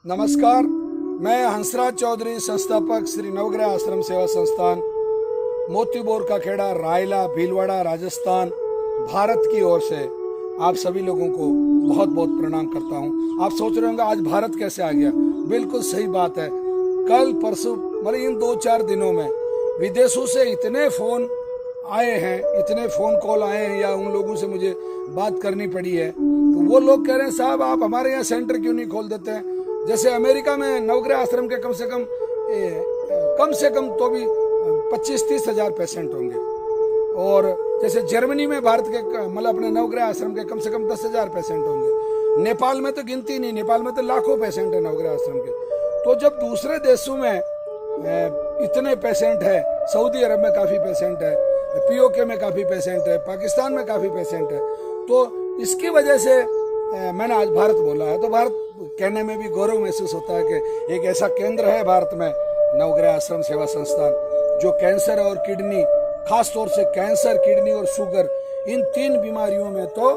नमस्कार, मैं हंसराज चौधरी, संस्थापक श्री नवग्रह आश्रम सेवा संस्थान, मोतीबोर का खेड़ा, रायला, भीलवाड़ा, राजस्थान, भारत की ओर से आप सभी लोगों को बहुत बहुत प्रणाम करता हूं। आप सोच रहे होंगे आज भारत कैसे आ गया। बिल्कुल सही बात है। कल परसों मतलब इन 2-4 दिनों में विदेशों से इतने फ़ोन आए हैं, इतने फ़ोन कॉल आए हैं या उन लोगों से मुझे बात करनी पड़ी है, तो वो लोग कह रहे हैं साहब आप हमारे यहाँ सेंटर क्यों नहीं खोल देते हैं। जैसे अमेरिका में नवग्रह आश्रम के कम से कम तो भी 25-30 हज़ार पेशेंट होंगे, और जैसे जर्मनी में भारत के मतलब अपने नवग्रह आश्रम के कम से कम 10,000 पेशेंट होंगे। नेपाल में तो गिनती नहीं, नेपाल में तो लाखों पेशेंट है नवग्रह आश्रम के। तो जब दूसरे देशों में इतने पेशेंट है, सऊदी अरब में काफ़ी पेशेंट है, पीओके में काफ़ी पेशेंट है, पाकिस्तान में काफ़ी पेशेंट है, तो इसकी वजह से मैंने आज भारत बोला है। तो भारत कहने में भी गौरव महसूस होता है कि एक ऐसा केंद्र है भारत में, नवग्रह आश्रम सेवा संस्थान, जो कैंसर और किडनी, खास तौर से कैंसर, किडनी और शुगर, इन 3 बीमारियों में तो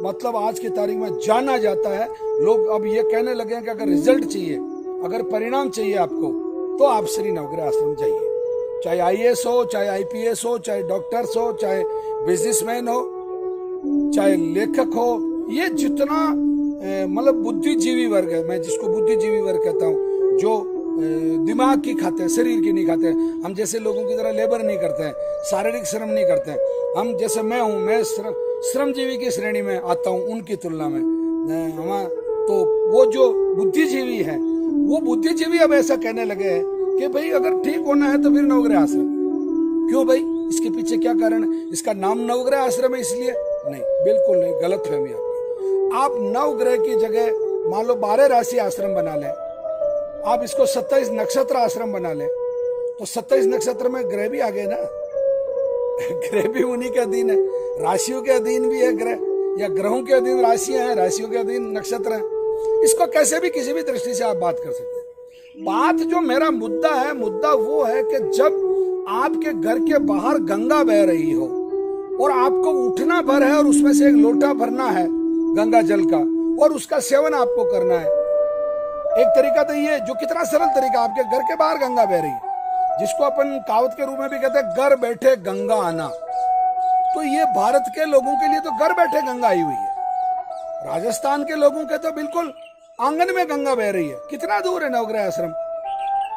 मतलब आज की तारीख में जाना जाता है। लोग अब ये कहने लगे हैं कि अगर रिजल्ट चाहिए, अगर परिणाम चाहिए आपको, तो आप श्री नवग्रह आश्रम जाइए। चाहे आईएएस हो, चाहे आईपीएस हो, चाहे डॉक्टर्स हो, चाहे बिजनेसमैन हो, चाहे लेखक हो, ये जितना मतलब बुद्धिजीवी वर्ग है, मैं जिसको बुद्धिजीवी वर्ग कहता हूँ, जो दिमाग की खाते हैं, शरीर की नहीं खाते हैं। हम जैसे लोगों की तरह लेबर नहीं करते हैं, शारीरिक श्रम नहीं करते हैं। हम जैसे मैं हूँ, मैं श्रमजीवी की श्रेणी में आता हूँ उनकी तुलना में। तो वो जो बुद्धिजीवी है, वो बुद्धिजीवी अब ऐसा कहने लगे हैं कि भाई अगर ठीक होना है तो फिर नवग्रह आश्रम। क्यों भाई, इसके पीछे क्या कारण है? इसका नाम नवग्रह आश्रम है इसलिए? नहीं, बिल्कुल नहीं, गलत फहमी आपकी। आप नवग्रह की जगह मान लो 12 राशि आश्रम बना लें, आप इसको 27 नक्षत्र आश्रम बना लें, तो 27 नक्षत्र में ग्रह भी आ गए ना। ग्रह भी उन्हीं के अधीन है, राशियों के अधीन भी है ग्रह, या ग्रहों के अधीन राशियां हैं, राशियों के अधीन नक्षत्र हैं। इसको कैसे भी किसी भी दृष्टि से आप बात कर सकते हैं। बात जो मेरा मुद्दा है, मुद्दा वो है कि जब आपके घर के बाहर गंगा बह रही हो और आपको उठना भर है और उसमें से एक लोटा भरना है गंगा जल का, और उसका सेवन आपको करना है। एक तरीका तो ये, जो कितना सरल तरीका, आपके घर के बाहर गंगा बह रही है, जिसको अपन कहावत के रूप में भी कहते हैं, घर बैठे गंगा आना। तो ये भारत के लोगों के लिए तो घर बैठे गंगा आई हुई है। राजस्थान के लोगों के तो बिल्कुल आंगन में गंगा बह रही है। कितना दूर है नवग्रह आश्रम।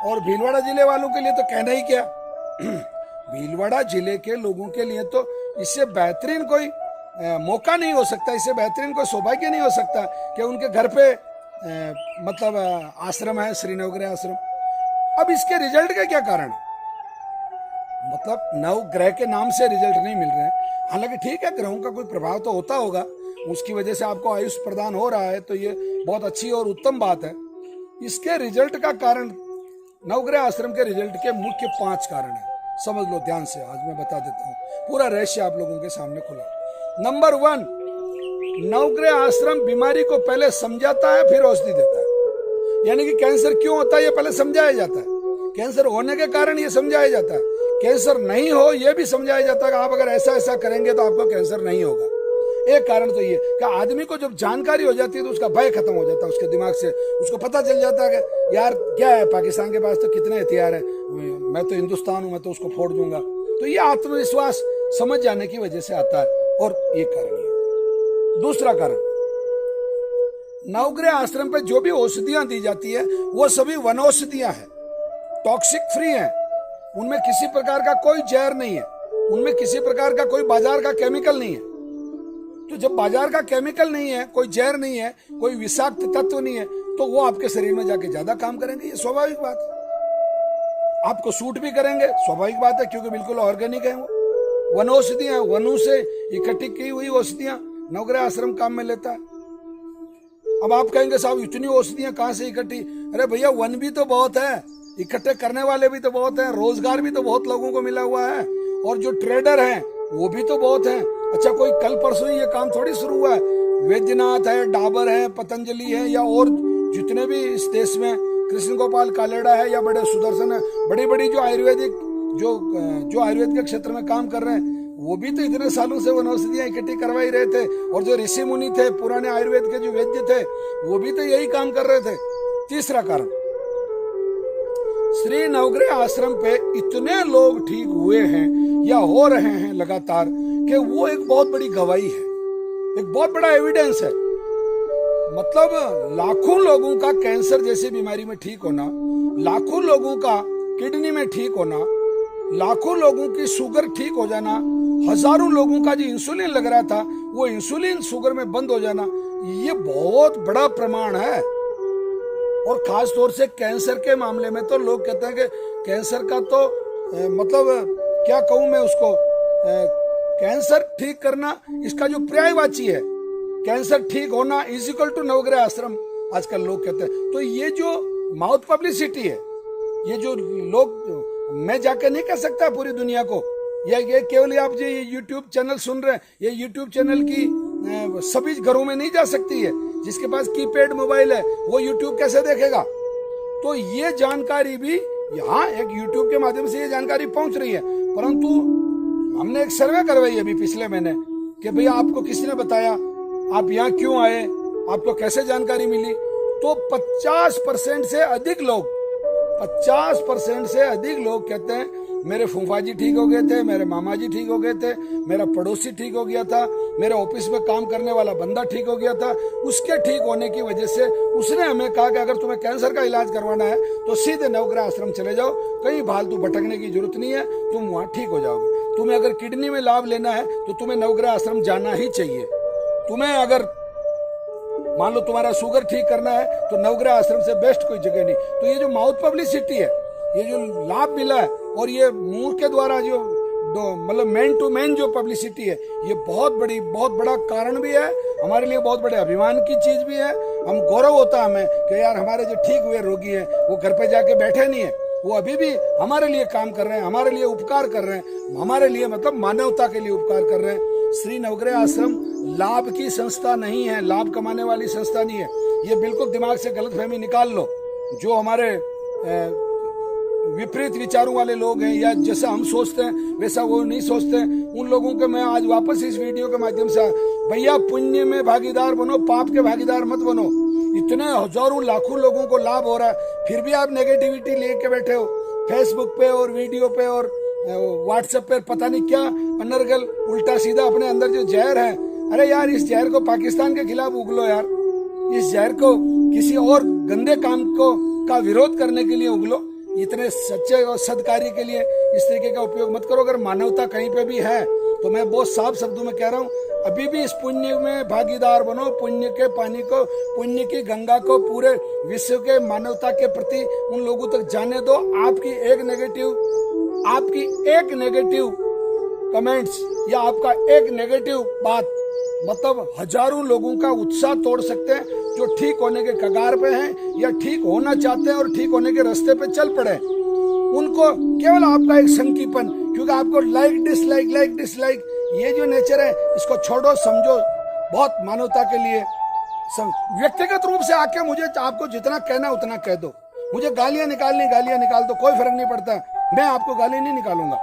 और भीलवाड़ा जिले वालों के लिए तो कहना ही क्या। भीलवाड़ा जिले के लोगों के लिए तो इससे बेहतरीन कोई मौका नहीं हो सकता, इससे बेहतरीन कोई सौभाग्य नहीं हो सकता कि उनके घर पे मतलब आश्रम है, श्री नवग्रह आश्रम। अब इसके रिजल्ट का क्या कारण है? मतलब नवग्रह के नाम से रिजल्ट नहीं मिल रहे हैं। हालांकि ठीक है, ग्रहों का कोई प्रभाव तो होता होगा, उसकी वजह से आपको आयुष प्रदान हो रहा है, तो ये बहुत अच्छी और उत्तम बात है। इसके रिजल्ट का कारण, नवग्रह आश्रम के रिजल्ट के मुख्य 5 कारण है। समझ लो ध्यान से, आज मैं बता देता हूँ, पूरा रहस्य आप लोगों के सामने खुला। नंबर 1, नवग्रह आश्रम बीमारी को पहले समझाता है, फिर औषधि देता है। यानी कि कैंसर क्यों होता है ये पहले समझाया जाता है, कैंसर होने के कारण ये समझाया जाता है, कैंसर नहीं हो ये भी समझाया जाता है कि आप अगर ऐसा ऐसा करेंगे तो आपको कैंसर नहीं होगा। एक कारण तो ये कि आदमी को जब जानकारी हो जाती है तो उसका भय खत्म हो जाता है उसके दिमाग से। उसको पता चल जाता है कि यार क्या है, पाकिस्तान के पास तो कितने हथियार है, मैं तो हिंदुस्तान हूं, मैं तो उसको फोड़ दूंगा। तो ये आत्मविश्वास समझ जाने की वजह से आता है, और एक कारण ये। दूसरा कारण, नवग्रह आश्रम पे जो भी औषधियां दी जाती है वो सभी वनौषधियां हैं, टॉक्सिक फ्री हैं। उनमें किसी प्रकार का कोई जहर नहीं है, उनमें किसी प्रकार का कोई बाजार का केमिकल नहीं है। तो जब बाजार का केमिकल नहीं है, कोई जहर नहीं है, कोई विषाक्त तत्व नहीं है, तो वो आपके शरीर में जाके ज्यादा काम करेंगे। ये स्वाभाविक बात है, आपको सूट भी करेंगे, स्वाभाविक बात है, क्योंकि बिल्कुल ऑर्गेनिक है। वो वनौषधियां, वनों से इकट्ठी की हुई औषधियां नवग्रह आश्रम काम में लेता है। अब आप कहेंगे साहब इतनी औषधियां कहां से इकट्ठी? अरे भैया, वन भी तो बहुत है, इकट्ठे करने वाले भी तो बहुत हैं, रोजगार भी तो बहुत लोगों को मिला हुआ है, और जो ट्रेडर हैं वो भी तो बहुत हैं। अच्छा, कोई कल परसों ये काम थोड़ी शुरू हुआ है। वैद्यनाथ है, डाबर है, पतंजलि है, या और जितने भी इस देश में, कृष्ण गोपाल कालेड़ा है, या बड़े सुदर्शन है, बड़ी बड़ी जो आयुर्वेदिक जो आयुर्वेद के क्षेत्र में काम कर रहे हैं, वो भी तो इतने सालों से वनौषधियां इकट्ठी करवा ही रहे थे। और जो ऋषि मुनि थे, पुराने आयुर्वेद के जो वैद्य थे, वो भी तो यही काम कर रहे थे। तीसरा कारण, श्री नवग्रह आश्रम पे इतने लोग ठीक हुए हैं या हो रहे हैं लगातार कि वो एक बहुत बड़ी गवाही है, एक बहुत बड़ा एविडेंस है। मतलब लाखों लोगों का कैंसर जैसी बीमारी में ठीक होना, लाखों लोगों का किडनी में ठीक होना, लाखों लोगों की शुगर ठीक हो जाना, हजारों लोगों का जो इंसुलिन लग रहा था वो इंसुलिन शुगर में बंद हो जाना, ये बहुत बड़ा प्रमाण है। और खास तौर से कैंसर के मामले में तो लोग कहते हैं कि कैंसर का तो मतलब क्या कहूं मैं उसको, कैंसर ठीक करना इसका जो पर्यायवाची है, कैंसर ठीक होना इज इक्वल टू नवग्रह आश्रम, आजकल लोग कहते हैं। तो ये जो माउथ पब्लिसिटी है, ये जो लोग, मैं जाके नहीं कह सकता पूरी दुनिया को, ये केवल आप जो ये यूट्यूब चैनल सुन रहे हैं, ये यूट्यूब चैनल की सभी घरों में नहीं जा सकती है। जिसके पास कीपैड मोबाइल है वो यूट्यूब कैसे देखेगा? तो ये जानकारी भी यहाँ एक यूट्यूब के माध्यम से ये जानकारी पहुंच रही है। परंतु हमने एक सर्वे करवाई अभी पिछले महीने कि भैया आपको किसी ने बताया, आप यहाँ क्यों आए, आपको कैसे जानकारी मिली? तो 50% से अधिक लोग, 50% से अधिक लोग कहते हैं मेरे फूफा जी ठीक हो गए थे, मेरे मामा जी ठीक हो गए थे, मेरा पड़ोसी ठीक हो गया था, मेरे ऑफिस में काम करने वाला बंदा ठीक हो गया था। उसके ठीक होने की वजह से उसने हमें कहा कि अगर तुम्हें कैंसर का इलाज करवाना है तो सीधे नवग्रह आश्रम चले जाओ, कहीं फालतू भटकने की जरूरत नहीं है, तुम वहां ठीक हो जाओगे। तुम्हें अगर किडनी में लाभ लेना है तो तुम्हें नवग्रह आश्रम जाना ही चाहिए। तुम्हें अगर मान लो तुम्हारा शुगर ठीक करना है तो नवग्रह आश्रम से बेस्ट कोई जगह नहीं। तो ये जो माउथ पब्लिसिटी है, ये जो लाभ मिला है, और ये मुंह के द्वारा जो मतलब मैन टू मैन जो पब्लिसिटी है, ये बहुत बड़ा कारण भी है हमारे लिए, बहुत बड़े अभिमान की चीज भी है। हम गौरव होता है हमें कि यार हमारे जो ठीक हुए रोगी हैं वो घर पे जाके बैठे नहीं है, वो अभी भी हमारे लिए काम कर रहे हैं, हमारे लिए उपकार कर रहे हैं, हमारे लिए मतलब मानवता के लिए उपकार कर रहे हैं। श्री नवग्रह आश्रम लाभ की संस्था नहीं है, लाभ कमाने वाली संस्था नहीं है। ये बिल्कुल दिमाग से गलतफहमी निकाल लो। जो हमारे विपरीत विचारों वाले लोग हैं या जैसा हम सोचते हैं वैसा वो नहीं सोचते, उन लोगों के मैं आज वापस इस वीडियो के माध्यम से, भैया पुण्य में भागीदार बनो, पाप के भागीदार मत बनो। इतने हजारों लाखों लोगों को लाभ हो रहा है, फिर भी आप नेगेटिविटी लेके बैठे हो फेसबुक पे और वीडियो पे और व्हाट्सएप पे, पता नहीं क्या अनर्गल उल्टा सीधा अपने अंदर जो जहर है। अरे यार इस जहर को पाकिस्तान के खिलाफ उगलो यार, इस जहर को किसी और गंदे काम को का विरोध करने के लिए उगलो, इतने सच्चे और सदकार्य के लिए इस तरीके का उपयोग मत करो। अगर मानवता कहीं पे भी है तो मैं बहुत साफ शब्दों में कह रहा हूँ, अभी भी इस पुण्य में भागीदार बनो, पुण्य के पानी को, पुण्य की गंगा को पूरे विश्व के मानवता के प्रति उन लोगों तक जाने दो। आपकी एक नेगेटिव कमेंट्स या आपका एक नेगेटिव बात मतलब हजारों लोगों का उत्साह तोड़ सकते हैं, जो ठीक होने के कगार पे हैं या ठीक होना चाहते हैं और ठीक होने के रास्ते पे चल पड़े। उनको केवल आपका एक संकीपन, क्योंकि आपको लाइक डिसलाइक ये जो नेचर है इसको छोड़ो, समझो। बहुत मानवता के लिए व्यक्तिगत रूप से आके मुझे आपको जितना कहना उतना कह दो। मुझे गालियां निकाल दो, कोई फर्क नहीं पड़ता, मैं आपको गाली नहीं निकालूंगा।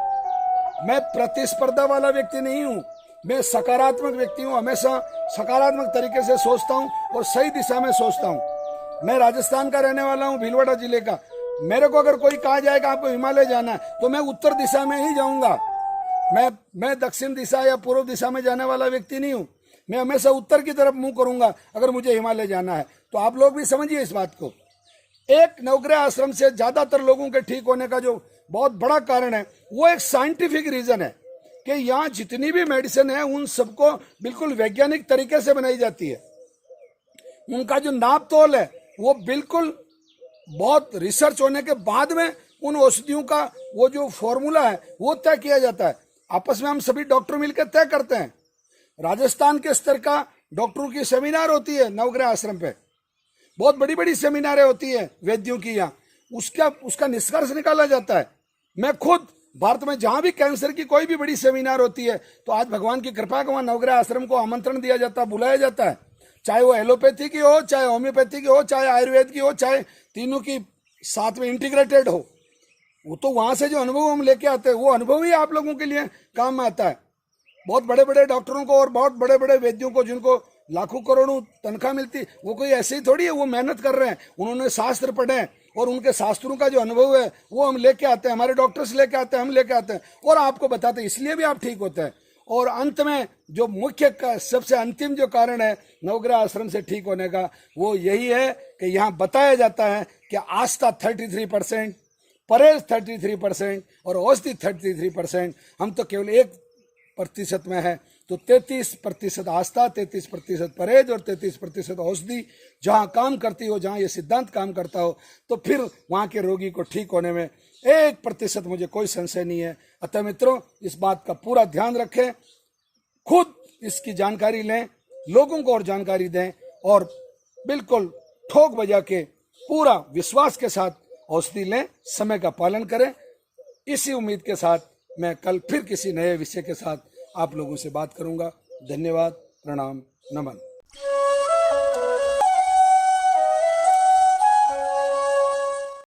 मैं प्रतिस्पर्धा वाला व्यक्ति नहीं हूँ, मैं सकारात्मक व्यक्ति हूँ, हमेशा सकारात्मक तरीके से सोचता हूँ और सही दिशा में सोचता हूँ। मैं राजस्थान का रहने वाला हूँ, भीलवाड़ा जिले का। मेरे को अगर कोई कहा जाएगा आपको हिमालय जाना है तो मैं उत्तर दिशा में ही जाऊंगा। मैं दक्षिण दिशा या पूर्व दिशा में जाने वाला व्यक्ति नहीं हूँ, मैं हमेशा उत्तर की तरफ मुंह करूंगा अगर मुझे हिमालय जाना है। तो आप लोग भी समझिए इस बात को। एक नवग्रह आश्रम से ज्यादातर लोगों के ठीक होने का जो बहुत बड़ा कारण है वो एक साइंटिफिक रीजन है कि यहाँ जितनी भी मेडिसिन है उन सबको बिल्कुल वैज्ञानिक तरीके से बनाई जाती है। उनका जो नाप तोल है वो बिल्कुल बहुत रिसर्च होने के बाद में उन औषधियों का वो जो फॉर्मूला है वो तय किया जाता है। आपस में हम सभी डॉक्टर मिलकर तय करते हैं। राजस्थान के स्तर का डॉक्टरों की सेमिनार होती है नवग्रह आश्रम पे, बहुत बड़ी बड़ी सेमिनारें होती है वैद्यों की यहाँ, उसका निष्कर्ष निकाला जाता है। मैं खुद भारत में जहां भी कैंसर की कोई भी बड़ी सेमिनार होती है तो आज भगवान की कृपा के वहां नवग्रह आश्रम को आमंत्रण दिया जाता है, बुलाया जाता है। चाहे वो एलोपैथी की हो, चाहे होम्योपैथी की हो, चाहे आयुर्वेद की हो, चाहे तीनों की साथ में इंटीग्रेटेड हो, वो तो वहां से जो अनुभव हम लेके आते हैं वो अनुभव ही आप लोगों के लिए काम में आता है। बहुत बड़े बड़े डॉक्टरों को और बहुत बड़े बड़े वैद्यों को जिनको लाखों करोड़ों तनख्वाह मिलती, वो कोई ऐसे ही थोड़ी है, वो मेहनत कर रहे हैं, उन्होंने शास्त्र पढ़े हैं और उनके शास्त्रों का जो अनुभव है वो हम लेके आते हैं, हमारे डॉक्टर्स लेके आते हैं, हम लेके आते हैं और आपको बताते हैं, इसलिए भी आप ठीक होते हैं। और अंत में जो मुख्य सबसे अंतिम जो कारण है नवग्रह आश्रम से ठीक होने का, वो यही है कि यहाँ बताया जाता है कि आस्था 33%, परहेज 33% और औषधि 33%। हम तो केवल 1% में है, तो 33% आस्था, 33% परहेज और 33% औषधि जहाँ काम करती हो, जहाँ ये सिद्धांत काम करता हो, तो फिर वहाँ के रोगी को ठीक होने में 1% मुझे कोई संशय नहीं है। अतः मित्रों, इस बात का पूरा ध्यान रखें, खुद इसकी जानकारी लें, लोगों को और जानकारी दें और बिल्कुल ठोक बजा के पूरा विश्वास के साथ औषधि लें, समय का पालन करें। इसी उम्मीद के साथ मैं कल फिर किसी नए विषय के साथ आप लोगों से बात करूंगा। धन्यवाद, प्रणाम, नमन।